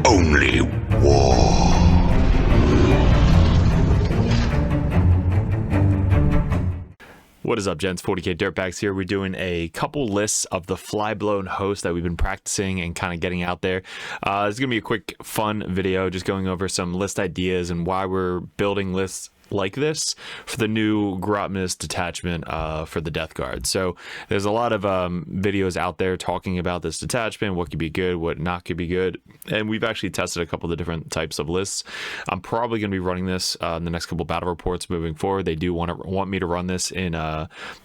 Only war. What is up, gents? 40k Dirtbags here. We're doing a couple lists of the Flyblown host that we've been practicing and kind of getting out there. It's going to be a quick, fun video just going over some list ideas and why we're building lists like this for the new Grotmis detachment for the Death Guard. So there's a lot of videos out there talking about this detachment, what could be good, what not could be good, and we've actually tested a couple of the different types of lists. I'm probably going to be running this in the next couple battle reports moving forward. They do want me to run this in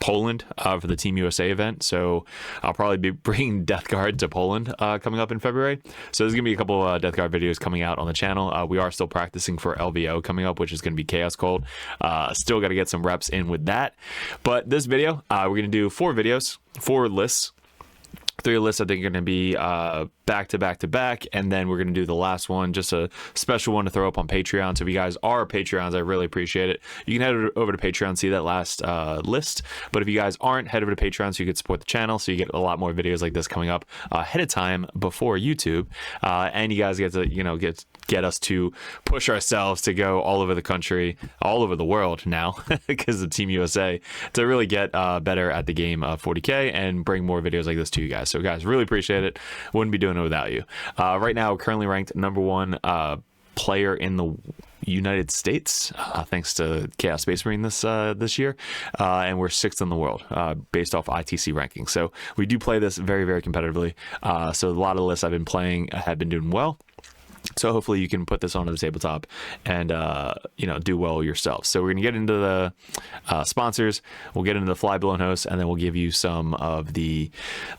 Poland for the Team USA event, so I'll probably be bringing Death Guard to Poland coming up in February. So there's going to be a couple Death Guard videos coming out on the channel. We are still practicing for LVO coming up, which is going to be Chaos Cold. Still got to get some reps in with that. But this video, we're going to do 4 videos, 4 lists. 3 lists I think are going to be back to back to back, and then we're going to do the last one, just a special one to throw up on Patreon. So if you guys are Patreons, I really appreciate it. You can head over to Patreon, see that last list. But if you guys aren't, head over to Patreon so you can support the channel, so you get a lot more videos like this coming up ahead of time before YouTube, and you guys get to get us to push ourselves to go all over the country, all over the world now, because of Team USA, to really get better at the game of 40k and bring more videos like this to you guys. So guys, really appreciate it. Wouldn't be doing it without you. Right now, we're currently ranked #1 player in the United States, thanks to Chaos Space Marine this year, and we're 6th in the world based off ITC rankings. So we do play this very, very competitively. So a lot of the lists I've been playing have been doing well. So hopefully you can put this onto the tabletop and do well yourself. So we're gonna get into the sponsors, we'll get into the Flyblown host, and then we'll give you some of the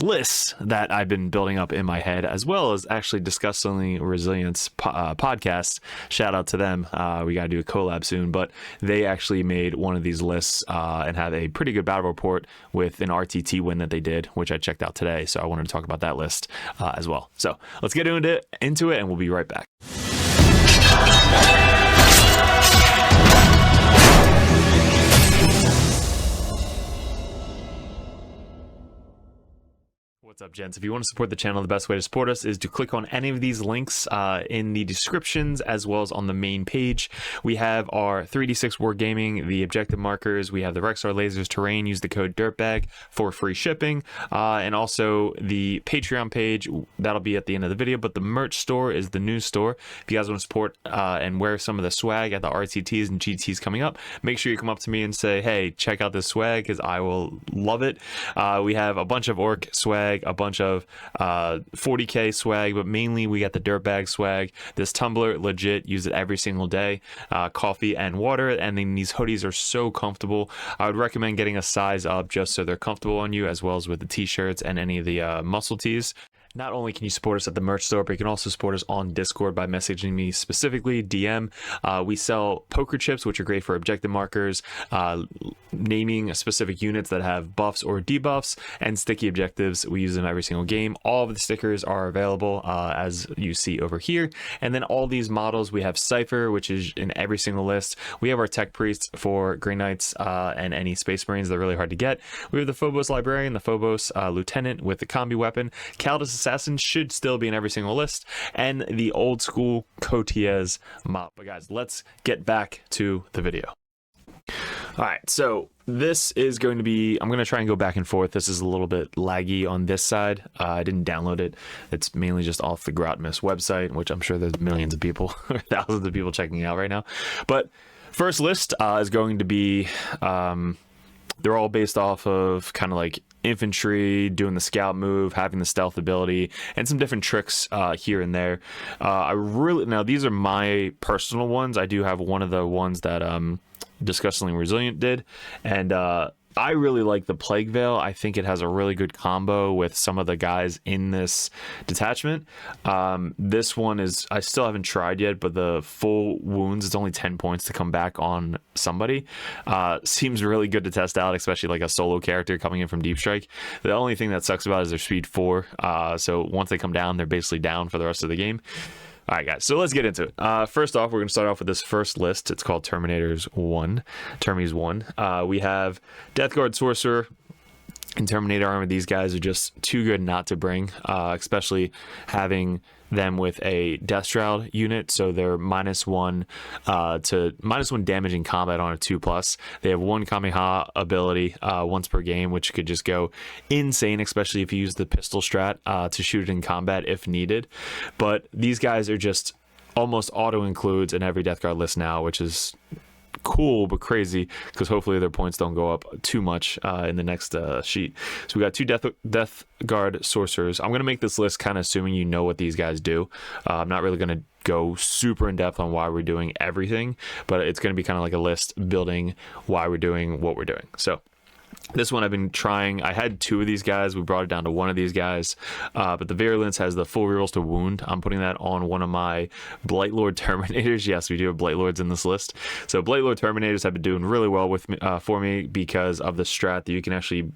lists that I've been building up in my head, as well as actually Disgustingly Resilience podcast. Shout out to them. We gotta do a collab soon, but they actually made one of these lists and have a pretty good battle report with an RTT win that they did, which I checked out today. So I wanted to talk about that list as well. So let's get into it, and we'll be right back. What's up, gents? If you want to support the channel, the best way to support us is to click on any of these links in the descriptions, as well as on the main page. We have our 3d6 Wargaming, the objective markers, we have the Rexar Lasers Terrain. Use the code DIRTBAG for free shipping, and also the Patreon page. That'll be at the end of the video, but the merch store is the news store. If you guys want to support and wear some of the swag at the RTTs and GTs coming up, make sure you come up to me and say, hey, check out this swag, because I will love it. We have a bunch of Orc swag, a bunch of 40k swag, but mainly we got the Dirtbag swag. This tumbler, legit, use it every single day. Coffee and water, and then these hoodies are so comfortable. I would recommend getting a size up just so they're comfortable on you, as well as with the t-shirts and any of the muscle tees. Not only can you support us at the merch store, but you can also support us on Discord by messaging me specifically, DM. We sell poker chips, which are great for objective markers, naming specific units that have buffs or debuffs, and sticky objectives. We use them every single game. All of the stickers are available as you see over here. And then all these models, we have Cypher, which is in every single list. We have our Tech Priests for Grey Knights and any Space Marines. They're really hard to get. We have the Phobos Librarian, the Phobos Lieutenant with the combi weapon. Caldus Assassin should still be in every single list, and the old school Cotiez mop. But guys, let's get back to the video. All right, so this is going to be, I'm going to try and go back and forth. This is a little bit laggy on this side. I didn't download it. It's mainly just off the Grotmis website, which I'm sure there's millions of people or thousands of people checking out right now. But first list is going to be, they're all based off of kind of like infantry, doing the scout move, having the stealth ability, and some different tricks here and there. Now these are my personal ones. I do have one of the ones that Disgustingly Resilient did, and I really like the Plague Veil. I think it has a really good combo with some of the guys in this detachment. This one is, I still haven't tried yet, but the full wounds, it's only 10 points to come back on somebody. Seems really good to test out, especially like a solo character coming in from Deep Strike. The only thing that sucks about it is their speed 4. So once they come down, they're basically down for the rest of the game. All right, guys, so let's get into it. First off, we're going to start off with this first list. It's called Terminator's 1, Termies 1. We have Death Guard Sorcerer, In Terminator armor, these guys are just too good not to bring, especially having them with a Death Shroud unit, so they're -1 to -1 damage in combat on a 2+. They have 1 Kamehameha ability once per game, which could just go insane, especially if you use the pistol strat to shoot it in combat if needed. But these guys are just almost auto includes in every Death Guard list now, which is cool but crazy, because hopefully their points don't go up too much in the next sheet. So we got 2 Death Guard sorcerers. I'm going to make this list kind of assuming you know what these guys do. I'm not really going to go super in depth on why we're doing everything, but it's going to be kind of like a list building why we're doing what we're doing. So this one I've been trying. I had 2 of these guys. We brought it down to 1 of these guys. But the Virulence has the full rerolls to wound. I'm putting that on one of my Blightlord Terminators. Yes, we do have Blightlords in this list. So Blightlord Terminators have been doing really well with me, for me, because of the strat that you can actually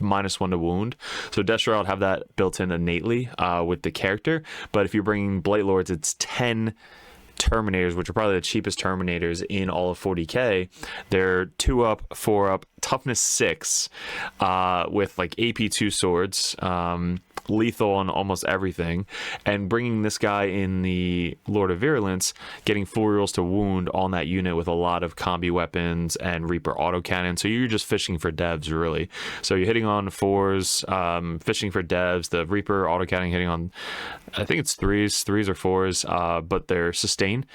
-1 to wound. So Death Shroud have that built in innately with the character. But if you're bringing Blightlords, it's 10 Terminators, which are probably the cheapest Terminators in all of 40k. They're 2 up, 4 up, toughness 6, with like AP 2 swords, lethal on almost everything, and bringing this guy in the Lord of Virulence, getting 4 rolls to wound on that unit with a lot of combi weapons and Reaper autocannon. So you're just fishing for devs, really. So you're hitting on 4s, fishing for devs. The Reaper autocannon hitting on, I think it's 3s or 4s, but they're sustain.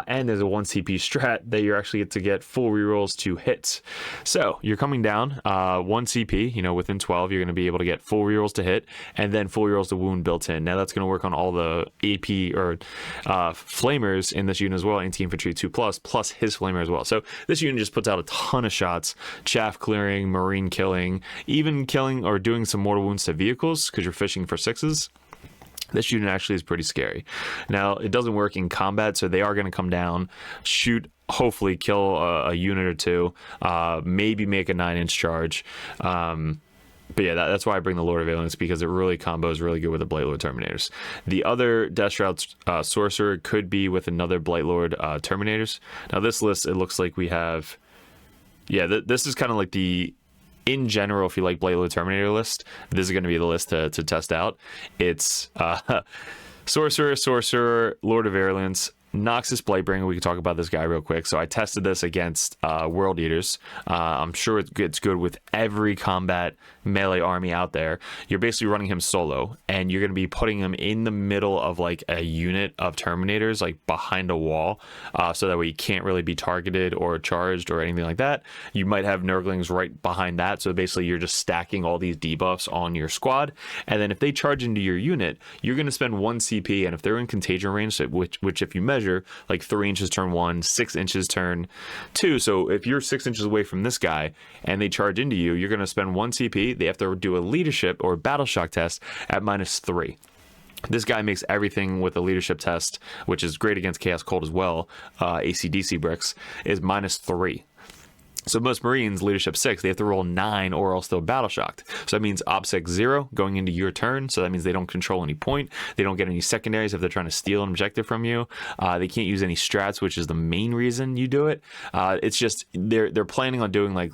And there's a 1 CP strat that you actually get to get full rerolls to hits. So you're coming down 1 CP, you know, within 12, you're going to be able to get full rerolls to hit, and then full rerolls to wound built in. Now that's going to work on all the AP or flamers in this unit as well, anti-infantry 2+, plus his flamer as well. So this unit just puts out a ton of shots, chaff clearing, marine killing, even killing or doing some mortal wounds to vehicles because you're fishing for 6s. This unit actually is pretty scary. Now, it doesn't work in combat, so they are going to come down, shoot, hopefully kill a unit or 2, maybe make a 9-inch charge. But yeah, that's why I bring the Lord of Virulence, because it really combos really good with the Blightlord Terminators. The other Death Shroud Sorcerer could be with another Blightlord Terminators. Now, this list, it looks like we have... Yeah, this is kind of like the... In general, if you like Blightlord Terminator list, this is going to be the list to test out. It's Sorcerer, Lord of Virulence, Noxus Blightbringer. We can talk about this guy real quick. So I tested this against World Eaters. I'm sure it's good with every combat melee army out there. You're basically running him solo, and you're going to be putting him in the middle of like a unit of Terminators, like behind a wall, so that way he can't really be targeted or charged or anything like that. You might have Nurglings right behind that, so basically you're just stacking all these debuffs on your squad, and then if they charge into your unit, you're going to spend 1 CP, and if they're in contagion range, which if you measure, like 3 inches turn 1, 6 inches turn 2, so if you're 6 inches away from this guy and they charge into you, you're going to spend 1 CP. They have to do a leadership or battle shock test at -3. This guy makes everything with a leadership test, which is great against Chaos Cold as well. AC/DC bricks is -3. So most Marines, leadership 6, they have to roll 9 or else they're battle shocked. So that means OBSEC 0 going into your turn. So that means they don't control any point. They don't get any secondaries if they're trying to steal an objective from you. They can't use any strats, which is the main reason you do it. It's just they're planning on doing like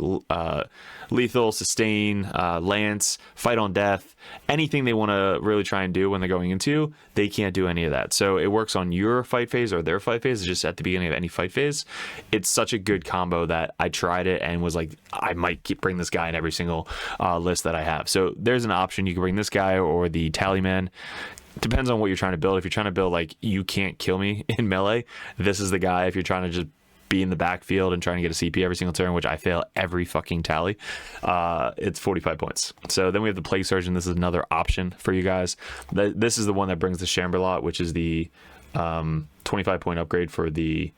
lethal, sustain, lance, fight on death, anything they want to really try and do when they're going into, they can't do any of that. So it works on your fight phase or their fight phase, just at the beginning of any fight phase. It's such a good combo that I tried it and was like, I might bring this guy in every single list that I have. So there's an option. You can bring this guy or the Tallyman. Depends on what you're trying to build. If you're trying to build like, you can't kill me in melee, this is the guy. If you're trying to just be in the backfield and trying to get a CP every single turn, which I fail every fucking tally, it's 45 points. So then we have the Plague Surgeon. This is another option for you guys. This is the one that brings the Chamberlain, which is the 25 point upgrade for the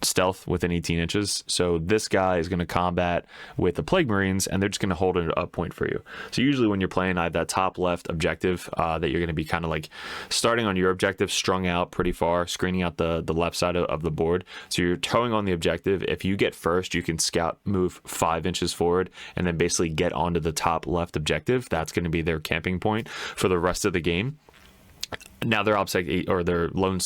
stealth within 18 inches. So this guy is going to combat with the Plague Marines, and they're just going to hold it up point for you. So usually when you're playing, I have that top left objective that you're going to be kind of like starting on your objective, strung out pretty far, screening out the left side of the board. So you're towing on the objective. If you get first, you can scout move 5 inches forward and then basically get onto the top left objective. That's going to be their camping point for the rest of the game. Now they're OBSEC 8, or they're lone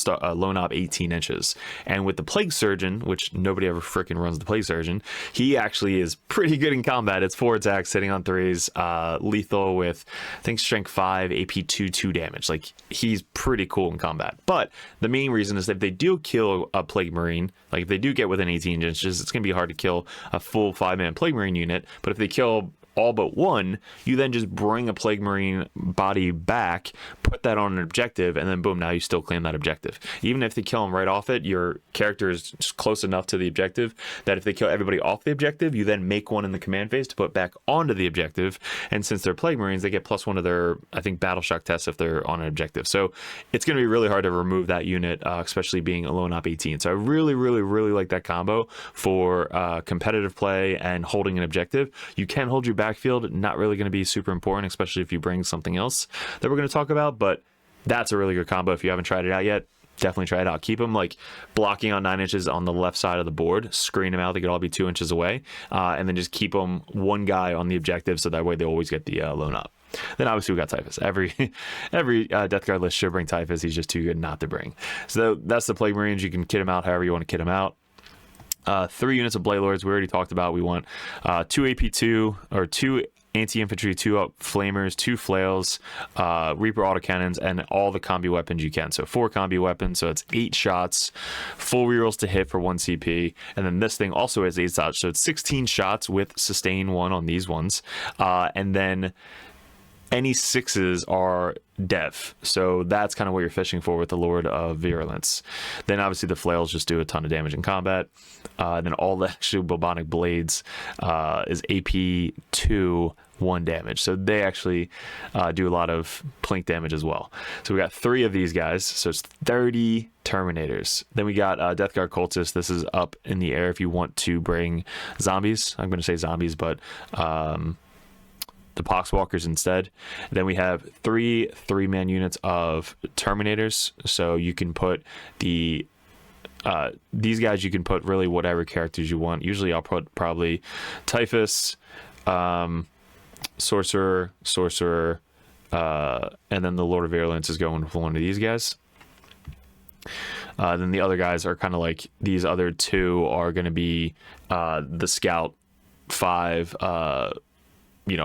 op 18 inches. And with the Plague Surgeon, which nobody ever freaking runs the Plague Surgeon, he actually is pretty good in combat. It's 4 attacks, sitting on 3s, lethal with, I think, Strength 5, AP 2 damage. Like, he's pretty cool in combat. But the main reason is that if they do kill a Plague Marine, like if they do get within 18 inches, it's going to be hard to kill a full 5-man Plague Marine unit. But if they kill all but one, you then just bring a Plague Marine body back, put that on an objective, and then boom, now you still claim that objective. Even if they kill him right off it, your character is just close enough to the objective that if they kill everybody off the objective, you then make one in the command phase to put back onto the objective. And since they're Plague Marines, they get +1 to their, I think, battle shock tests if they're on an objective. So it's going to be really hard to remove that unit, especially being a lone op 18. So I really, really, really like that combo for competitive play and holding an objective. You can hold your backfield, not really going to be super important, especially if you bring something else that we're going to talk about, but that's a really good combo. If you haven't tried it out yet, definitely try it out. Keep them like blocking on 9 inches on the left side of the board, screen them out, they could all be 2 inches away, and then just keep them one guy on the objective, so that way they always get the lone up. Then obviously we got Typhus. Every Death Guard list should bring Typhus. He's just too good not to bring. So that's the Plague Marines. You can kit him out however you want to kit him out. 3 units of Blade Lords, we already talked about. We want 2 AP2, or 2 anti-infantry, 2 up flamers, 2 flails, Reaper autocannons, and all the combi weapons you can. So 4 combi weapons, so it's 8 shots, full rerolls to hit for 1 CP, and then this thing also has 8 shots, so it's 16 shots with sustain 1 on these ones, and then any 6s are dev, so that's kind of what you're fishing for with the Lord of Virulence. Then obviously the flails just do a ton of damage in combat, and then all the actual bubonic blades is AP 2 1 damage, so they actually do a lot of plink damage as well. So we got 3 of these guys, so it's 30 Terminators. Then we got Death Guard Cultists. This is up in the air if you want to bring zombies. I'm going to say zombies, but the Poxwalkers instead. Then we have 3 3-man units of Terminators, so you can put the these guys, you can put really whatever characters you want. Usually I'll put probably Typhus, Sorcerer, and then the Lord of Virulence is going with one of these guys. Then the other guys are kind of like, these other 2 are going to be the Scout 5,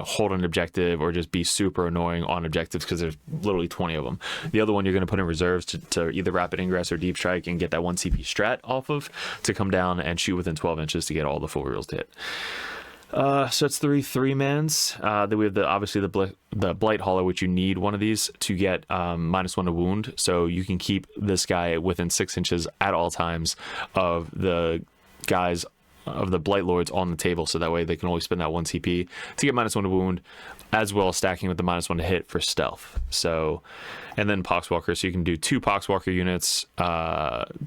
hold an objective or just be super annoying on objectives, because there's literally 20 of them. The other one you're going to put in reserves to either rapid ingress or deep strike and get that 1 CP strat off of, to come down and shoot within 12 inches to get all the full reels to hit. So it's 3 3-mans. Then we have obviously the Blight Hollow, which you need one of these to get -1 to wound, so you can keep this guy within 6 inches at all times of the guys of the Blight Lords on the table, so that way they can always spend that 1 CP to get -1 to wound, as well as stacking with the -1 to hit for stealth. So, and then Poxwalker, so you can do 2 Poxwalker units,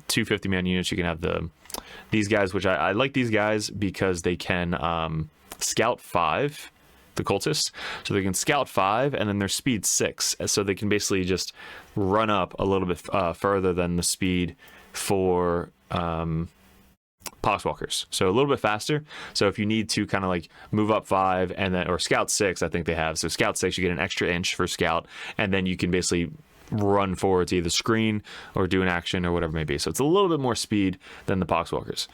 2 50-man units. You can have these guys, which I like these guys because they can scout 5, the cultists, so they can scout 5, and then their speed 6, so they can basically just run up a little bit further than the speed for Poxwalkers, so a little bit faster. So if you need to kind of like move up 5 and then, or scout 6, I think they have, so scout 6, you get an extra inch for scout, and then you can basically run forward to either screen or do an action or whatever it may be. So it's a little bit more speed than the Poxwalkers.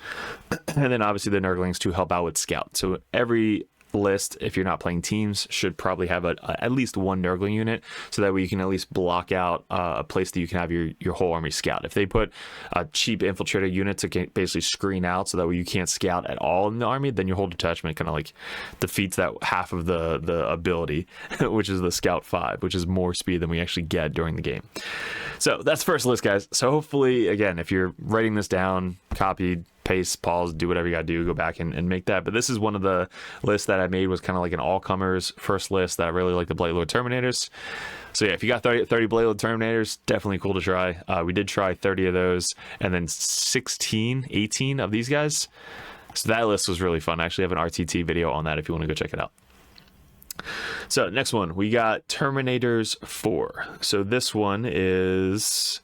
And then obviously the Nurglings to help out with scout. So every list, if you're not playing teams, should probably have at least 1 Nurgling unit, so that way you can at least block out a place that you can have your whole army scout. If they put a cheap infiltrator unit to basically screen out, so that way you can't scout at all in the army, then your whole detachment kind of like defeats that half of the ability, which is the scout 5, which is more speed than we actually get during the game. So that's first list, guys. So hopefully, again, if you're writing this down, copy, paste, pause, do whatever you gotta do, go back and make that. But this is one of the lists that I made, was kind of like an all-comers first list that I really like, the Blight Lord Terminators. So yeah, if you got 30 Blight Lord Terminators, definitely cool to try. We did try 30 of those, and then 18 of these guys. So that list was really fun. I actually have an RTT video on that if you want to go check it out. So next one, we got Terminators 4. So this one is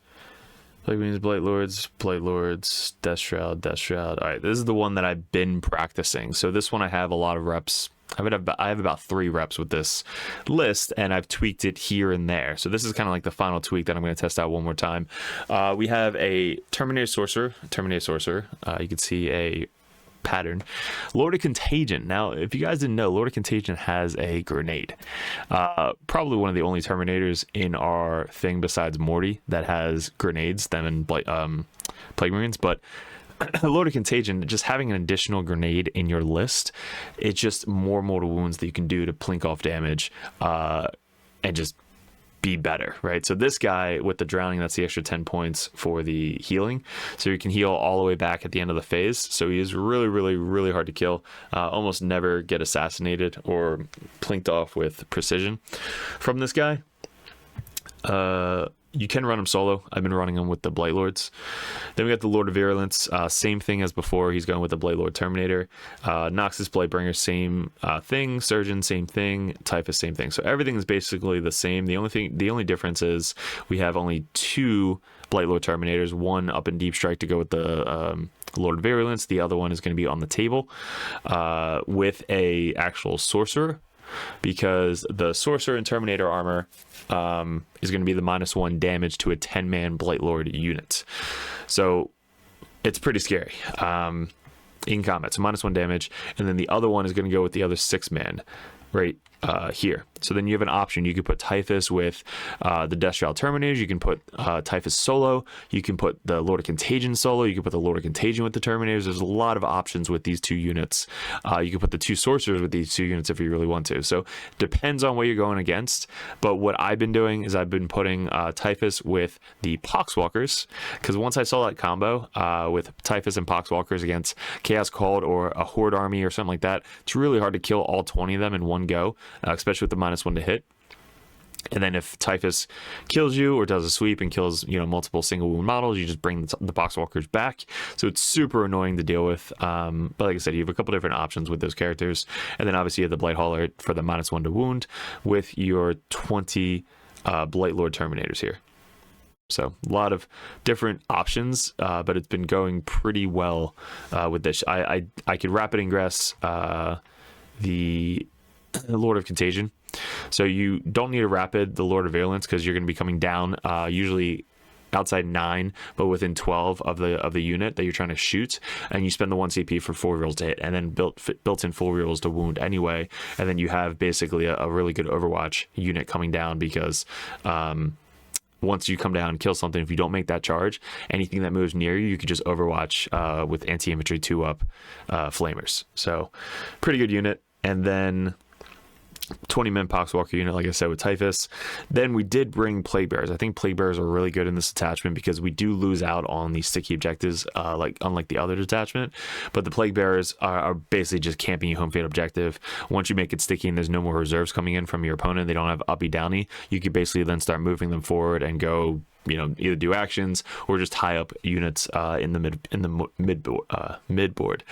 Plague Marines, Blight Lords, Death Shroud. All right, this is the one that I've been practicing. So this one I have a lot of reps I have about 3 reps with this list, and I've tweaked it here and there. So this is kind of like the final tweak that I'm going to test out one more time. We have a Terminator Sorcerer. You can see a pattern. Lord of Contagion. Now, if you guys didn't know, Lord of Contagion has a grenade. Probably one of the only Terminators in our thing besides Morty that has grenades, them and Plague Marines, but Lord of Contagion, just having an additional grenade in your list, it's just more mortal wounds that you can do to plink off damage and just be better, right? So this guy with the drowning, that's the extra 10 points for the healing. So you can heal all the way back at the end of the phase. So he is really, really, really hard to kill. Almost never get assassinated or plinked off with precision from this guy. You can run him solo. I've been running him with the Blight Lords. Then we got the Lord of Virulence. Same thing as before. He's going with the Blight Lord Terminator. Noxus Blightbringer, same thing. Surgeon, same thing. Typhus, same thing. So everything is basically the same. The only difference is we have only 2 Blight Lord Terminators. One up in Deep Strike to go with the Lord of Virulence. The other one is going to be on the table with a actual sorcerer, because the Sorcerer and Terminator armor is going to be the -1 damage to a 10-man Blight Lord unit. So it's pretty scary in combat. So -1 damage, and then the other one is going to go with the other 6-man right here. So then you have an option. You could put Typhus with the Destral Terminators. You can put Typhus solo. You can put the Lord of Contagion solo. You can put the Lord of Contagion with the Terminators. There's a lot of options with these 2 units. You can put the 2 Sorcerers with these 2 units if you really want to. So depends on what you're going against. But what I've been doing is I've been putting Typhus with the Poxwalkers, because once I saw that combo with Typhus and Poxwalkers against Chaos Called or a Horde army or something like that, it's really hard to kill all 20 of them in one go, especially with the -1 to hit. And then if Typhus kills you or does a sweep and kills, multiple single wound models, you just bring the Poxwalkers back. So it's super annoying to deal with. But like I said, you have a couple different options with those characters. And then obviously you have the Blight Hauler for the -1 to wound with your 20 Blight Lord Terminators here. So a lot of different options, but it's been going pretty well with this. I could rapid ingress the Lord of Contagion. So you don't need a rapid the Lord of Virulence, because you're going to be coming down usually outside 9, but within 12 of the unit that you're trying to shoot, and you spend the 1 CP for 4 rerolls to hit, and then built-in 4 rerolls to wound anyway, and then you have basically a really good Overwatch unit coming down, because once you come down and kill something, if you don't make that charge, anything that moves near you, you can just Overwatch with anti-infantry 2-up flamers. So pretty good unit. And then 20-man Poxwalker unit, like I said, with Typhus. Then we did bring Plague Bearers. I think Plague Bearers are really good in this detachment because we do lose out on these sticky objectives, unlike the other detachment. But the Plague Bearers are basically just camping you home field objective. Once you make it sticky and there's no more reserves coming in from your opponent, they don't have uppy downy, you could basically then start moving them forward and go, either do actions or just tie up units in the mid board.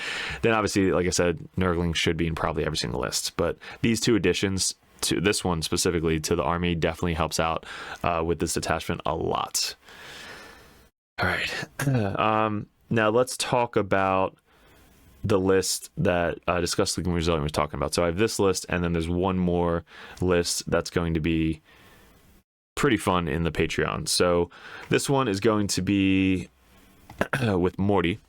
Then obviously, like I said, Nurgling should be in probably every single list. But these 2 additions to this one specifically to the army definitely helps out with this detachment a lot. All right. Now let's talk about the list that Disgustingly Resilient was talking about. So I have this list, and then there's one more list that's going to be pretty fun in the Patreon. So this one is going to be with Morty.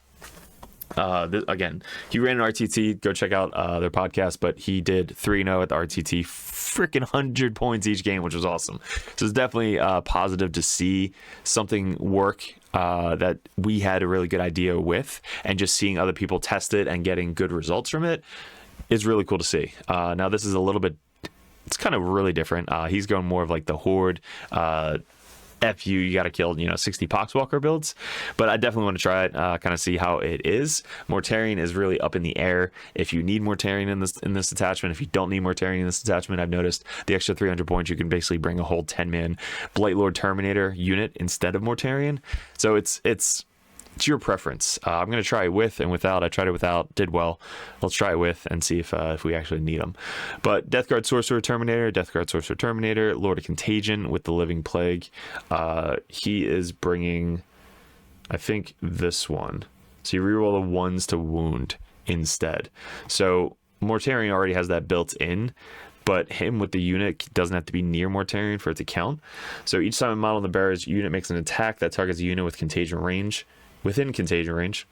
Again, he ran an RTT. Go check out their podcast, but he did 3-0 at the RTT, freaking 100 points each game, which was awesome. So it's definitely positive to see something work that we had a really good idea with, and just seeing other people test it and getting good results from it is really cool to see. Now this is a little bit, it's kind of really different. He's going more of like the Horde, you got to kill 60 Poxwalker builds, but I definitely want to try it, kind of see how it is. Mortarion is really up in the air if you need Mortarion in this attachment. If you don't need Mortarion in this attachment, I've noticed the extra 300 points, you can basically bring a whole 10-man Blight Lord Terminator unit instead of Mortarion. So it's your preference. I'm going to try it with and without. I tried it without, did well. Let's try it with and see if we actually need them. But Death Guard Sorcerer Terminator, Lord of Contagion with the Living Plague. He is bringing, I think, this one. So you reroll the 1s to wound instead. So Mortarion already has that built in, but him with the unit doesn't have to be near Mortarion for it to count. So each time a model in the bearer's unit makes an attack that targets a unit with contagion range, within contagion range,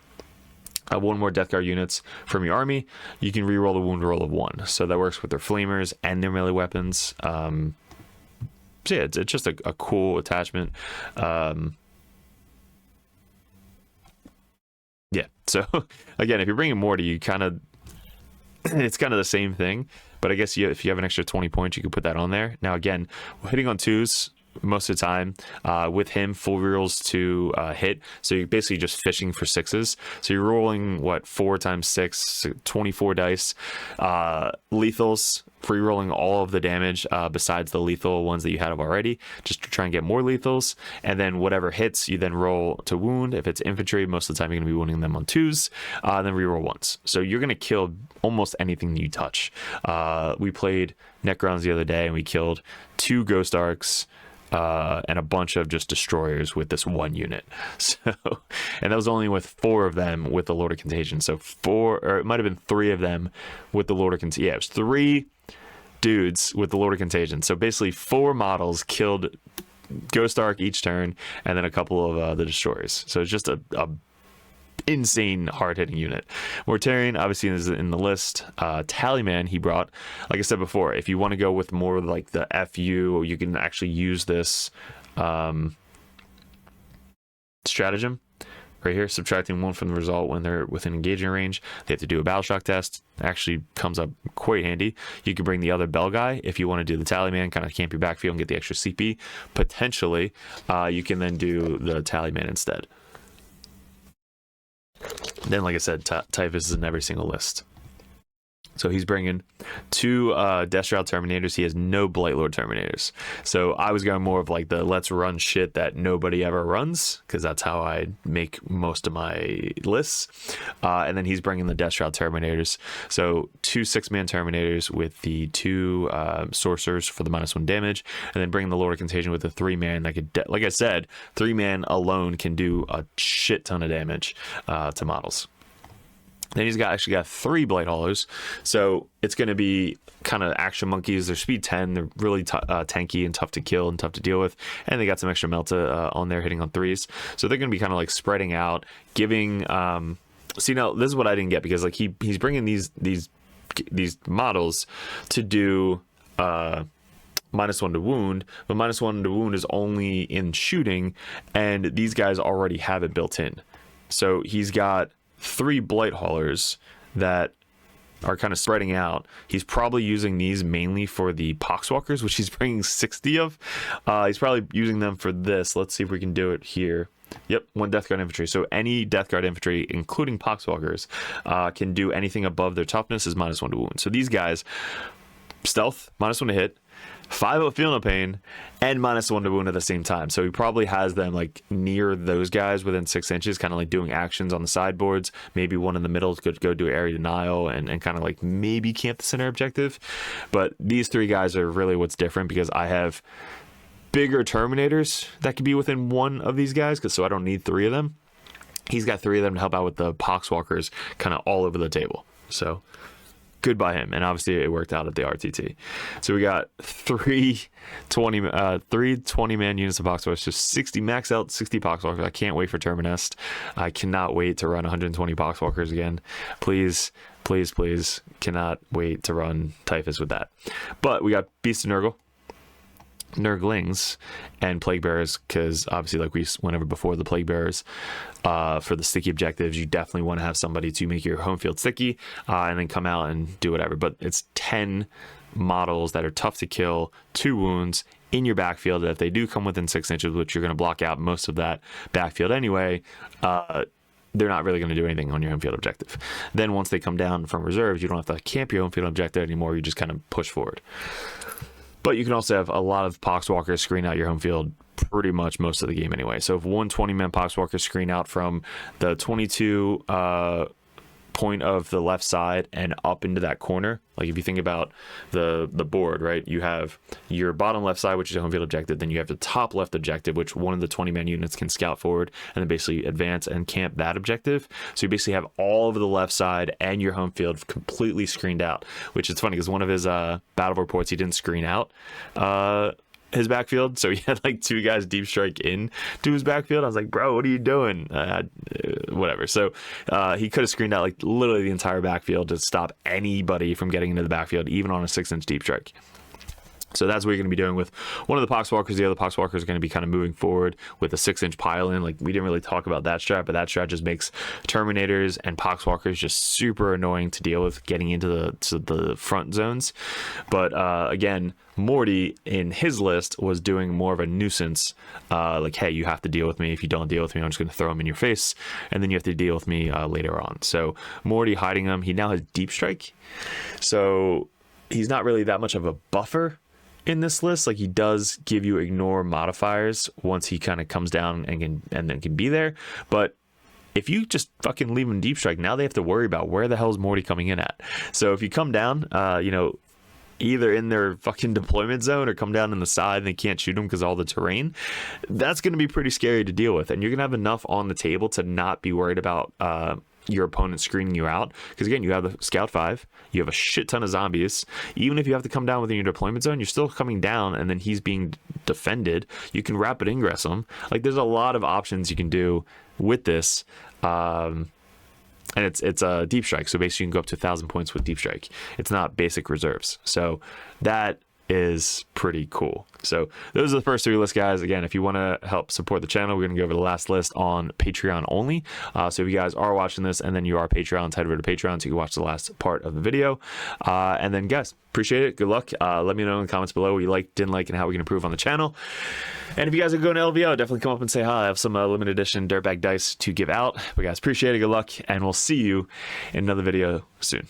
one more Death Guard units from your army, you can reroll the wound roll of 1. So that works with their flamers and their melee weapons. So yeah, it's just a cool attachment. Yeah, so again, if you're bringing Morty, you kind of, it's kind of the same thing, but I guess if you have an extra 20 points, you can put that on there. Now again, hitting on 2s most of the time, with him, full rerolls to hit, so you're basically just fishing for 6s. So you're rolling 4 times 6, 24 dice, lethals, free rolling all of the damage besides the lethal ones that you had already, just to try and get more lethals. And then whatever hits, you then roll to wound. If it's infantry, most of the time you're going to be wounding them on 2s, then reroll 1s. So you're going to kill almost anything you touch. We played Necrons the other day, and we killed 2 Ghost Arcs, and a bunch of just destroyers with this one unit. So, and that was only with 4 of them with the Lord of Contagion. So 4, or it might have been 3 of them with the Lord of Contagion. Yeah, it was 3 dudes with the Lord of Contagion. So basically 4 models killed Ghost Arc each turn, and then a couple of the destroyers. So it's just a insane hard-hitting unit. Mortarion obviously is in the list. Tallyman he brought, like I said before, if you want to go with more like the FU, you can actually use this stratagem right here, subtracting 1 from the result when they're within engaging range. They have to do a battle shock test. Actually comes up quite handy. You can bring the other bell guy if you want to do the Tallyman, kind of camp your backfield and get the extra CP. Potentially you can then do the Tallyman instead. Then, like I said, Typhus is in every single list. So he's bringing 2 Deathshroud Terminators. He has no Blightlord Terminators. So I was going more of like the let's run shit that nobody ever runs, because that's how I make most of my lists. And then he's bringing the Deathshroud Terminators. So 2 6-man Terminators with the 2 Sorcerers for the -1 damage, and then bringing the Lord of Contagion with the 3-man that could, like I said, 3-man alone can do a shit ton of damage to models. Then he's actually got 3 Blight Hollows, so it's going to be kind of action monkeys. They're speed 10, they're really tanky and tough to kill and tough to deal with, and they got some extra Melta on there hitting on 3s. So they're going to be kind of like spreading out, giving. See, now this is what I didn't get, because like he's bringing these models to do -1 to wound, but -1 to wound is only in shooting, and these guys already have it built in. So he's got 3 Blight Haulers that are kind of spreading out. He's probably using these mainly for the Poxwalkers, which he's bringing 60 of. He's probably using them for this. Let's see if we can do it here. Yep, 1 Death Guard infantry. So any Death Guard infantry, including Poxwalkers, can do anything above their toughness is -1 to wound. So these guys, stealth, -1 to hit, 5 of Feel No Pain, and -1 to wound at the same time. So he probably has them like near those guys within 6 inches, kind of like doing actions on the sideboards. Maybe one in the middle could go do area denial and kind of like maybe camp the center objective. But these 3 guys are really what's different, because I have bigger Terminators that could be within 1 of these guys, so I don't need 3 of them. He's got 3 of them to help out with the Poxwalkers kind of all over the table. So good by him, and obviously it worked out at the RTT. So we got 3 20-man units of Poxwalkers, just 60 max out, 60 Poxwalkers. I can't wait for Terminest. I cannot wait to run 120 Poxwalkers again. Please, please, please, cannot wait to run Typhus with that. But we got Beast of Nurgle, Nurglings, and Plague Bearers, because obviously, like we went over before, the Plague Bearers, for the sticky objectives, you definitely want to have somebody to make your home field sticky, and then come out and do whatever. But it's 10 models that are tough to kill, 2 wounds in your backfield, that if they do come within 6 inches, which you're going to block out most of that backfield anyway, they're not really going to do anything on your home field objective. Then once they come down from reserves, you don't have to camp your home field objective anymore, you just kind of push forward. But you can also have a lot of Poxwalkers screen out your home field pretty much most of the game anyway. So if 1 20-man Poxwalker screen out from the 22 point of the left side and up into that corner. Like if you think about the board, right? You have your bottom left side, which is a home field objective. Then you have the top left objective, which one of the 20-man units can scout forward and then basically advance and camp that objective. So you basically have all of the left side and your home field completely screened out, which is funny because one of his battle reports, he didn't screen out his backfield, so he had like 2 guys deep strike in to his backfield. I was like, bro, what are you doing? Whatever. So he could have screened out like literally the entire backfield to stop anybody from getting into the backfield, even on a 6-inch deep strike. So that's what you're going to be doing with one of the Poxwalkers. The other Poxwalker is going to be kind of moving forward with a 6-inch pile-in. Like, we didn't really talk about that strat, but that strat just makes Terminators and Poxwalkers just super annoying to deal with getting into the front zones. But again, Morty in his list was doing more of a nuisance, like, hey, you have to deal with me. If you don't deal with me, I'm just going to throw him in your face, and then you have to deal with me later on. So Morty hiding him, he now has deep strike, so he's not really that much of a buffer in this list. Like, he does give you ignore modifiers once he kind of comes down and then can be there, but if you just fucking leave him deep strike, now they have to worry about where the hell is Morty coming in at. So if you come down, either in their fucking deployment zone or come down in the side and they can't shoot them because of all the terrain, that's going to be pretty scary to deal with. And you're going to have enough on the table to not be worried about your opponent screening you out. Because again, you have the Scout 5, you have a shit ton of zombies. Even if you have to come down within your deployment zone, you're still coming down and then he's being defended. You can rapid ingress him. Like, there's a lot of options you can do with this. And it's a deep strike, so basically you can go up to 1,000 points with deep strike. It's not basic reserves, so that is pretty cool. So those are the first 3 lists, guys. Again, if you want to help support the channel, we're going to go over the last list on Patreon only. So if you guys are watching this and then you are Patreon, head over to Patreon so you can watch the last part of the video. And then, guys, appreciate it. Good luck. Let me know in the comments below what you liked, didn't like, and how we can improve on the channel. And if you guys are going to LVO, definitely come up and say hi. I have some limited edition Dirtbag dice to give out. But guys, appreciate it. Good luck, and we'll see you in another video soon.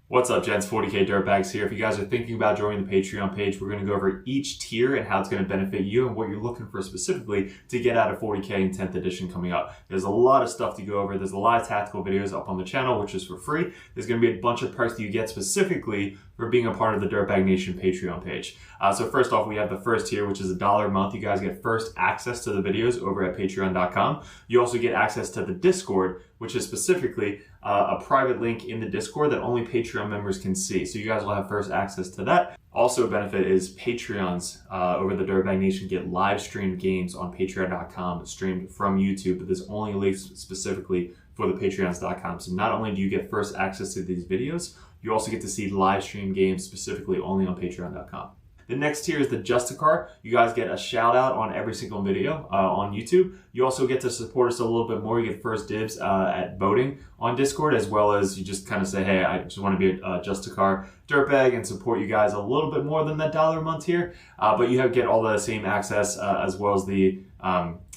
What's up, gents? 40k Dirtbags here. If you guys are thinking about joining the Patreon page, we're going to go over each tier and how it's going to benefit you and what you're looking for specifically to get out of 40k in 10th edition coming up. There's a lot of stuff to go over. There's a lot of tactical videos up on the channel, which is for free. There's going to be a bunch of perks that you get specifically for being a part of the Dirtbag Nation Patreon page. So first off, we have the first tier, which is $1 a month. You guys get first access to the videos over at patreon.com. You also get access to the Discord, which is specifically a private link in the Discord that only Patreon members can see. So you guys will have first access to that. Also a benefit is Patreons over the Dirtbag Nation get live streamed games on patreon.com streamed from YouTube, but this only links specifically for the patreons.com. So not only do you get first access to these videos, you also get to see live stream games specifically only on patreon.com. The next tier is the Justicar. You guys get a shout out on every single video on YouTube. You also get to support us a little bit more. You get first dibs at voting on Discord, as well as you just kind of say, hey, I just want to be a Justicar Dirtbag and support you guys a little bit more than that $1 a month here. But you get all the same access as well as the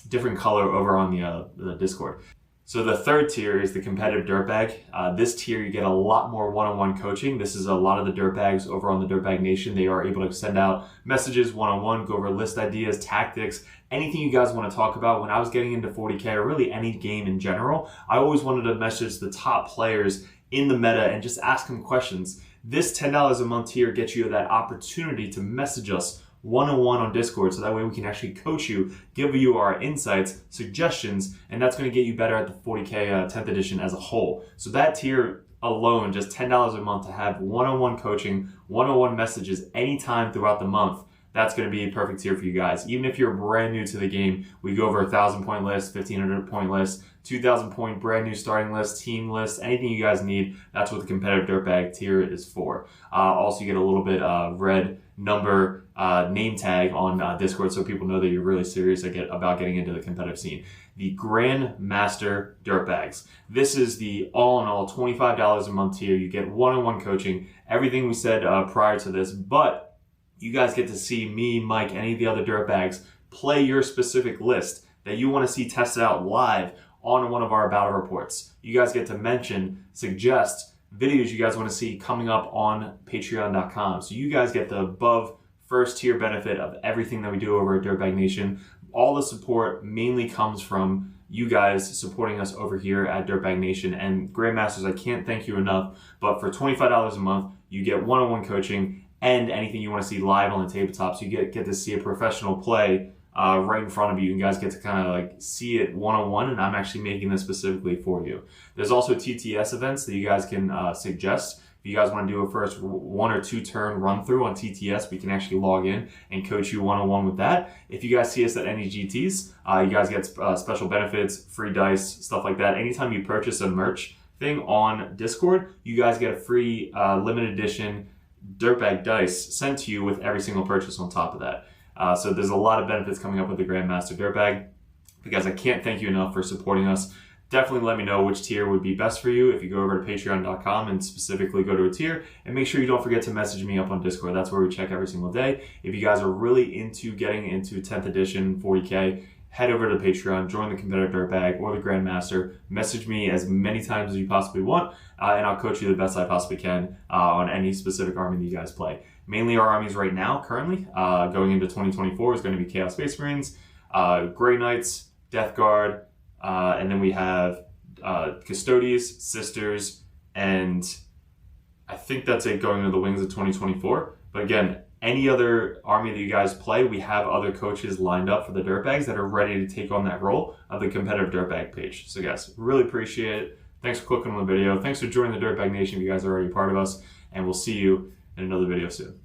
different color over on the Discord. So the third tier is the competitive Dirtbag. This tier, you get a lot more one-on-one coaching. This is a lot of the Dirtbags over on the Dirtbag Nation. They are able to send out messages one-on-one, go over list ideas, tactics, anything you guys want to talk about. When I was getting into 40k, or really any game in general, I always wanted to message the top players in the meta and just ask them questions. This $10 a month tier gets you that opportunity to message us one-on-one on Discord, so that way we can actually coach you, give you our insights, suggestions, and that's going to get you better at the 40k 10th edition as a whole. So that tier alone, just $10 a month to have one-on-one coaching, one-on-one messages anytime throughout the month, that's going to be a perfect tier for you guys. Even if you're brand new to the game, we go over 1,000-point list, 1,500-point list, 2,000-point brand new starting list, team list, anything you guys need. That's what the competitive Dirtbag tier is for. Also, you get a little bit of red number name tag on Discord, so people know that you're really serious about getting into the competitive scene. The Grandmaster Dirtbags. This is the all-in-all $25 a month tier. You get one-on-one coaching, everything we said prior to this, but you guys get to see me, Mike, any of the other Dirtbags play your specific list that you want to see tested out live on one of our battle reports. You guys get to mention, suggest, videos you guys want to see coming up on patreon.com. So you guys get the above first tier benefit of everything that we do over at Dirtbag Nation. All the support mainly comes from you guys supporting us over here at Dirtbag Nation. And Grandmasters, I can't thank you enough, but for $25 a month, you get one-on-one coaching and anything you want to see live on the tabletop. So you get to see a professional play right in front of you. You guys get to kind of like see it one-on-one, and I'm actually making this specifically for you. There's also TTS events that you guys can suggest. If you guys want to do a first 1 or 2 turn run through on TTS, we can actually log in and coach you one-on-one with that. If you guys see us at any GTs, you guys get special benefits, free dice, stuff like that. Anytime you purchase a merch thing on Discord, you guys get a free limited edition Dirtbag dice sent to you with every single purchase on top of that. So there's a lot of benefits coming up with the Grandmaster Dirtbag. Because I can't thank you enough for supporting us. Definitely let me know which tier would be best for you if you go over to patreon.com and specifically go to a tier. And make sure you don't forget to message me up on Discord. That's where we check every single day. If you guys are really into getting into 10th edition 40k, head over to Patreon, join the Competitive Dirtbag or the Grandmaster. Message me as many times as you possibly want, and I'll coach you the best I possibly can on any specific army that you guys play. Mainly our armies right now, currently, going into 2024, is going to be Chaos Space Marines, Grey Knights, Death Guard, and then we have Custodes, Sisters, and I think that's it going into the Wings of 2024. But again, any other army that you guys play, we have other coaches lined up for the Dirtbags that are ready to take on that role of the Competitive Dirtbag page. So guys, really appreciate it. Thanks for clicking on the video. Thanks for joining the Dirtbag Nation if you guys are already part of us. And we'll see you in another video soon.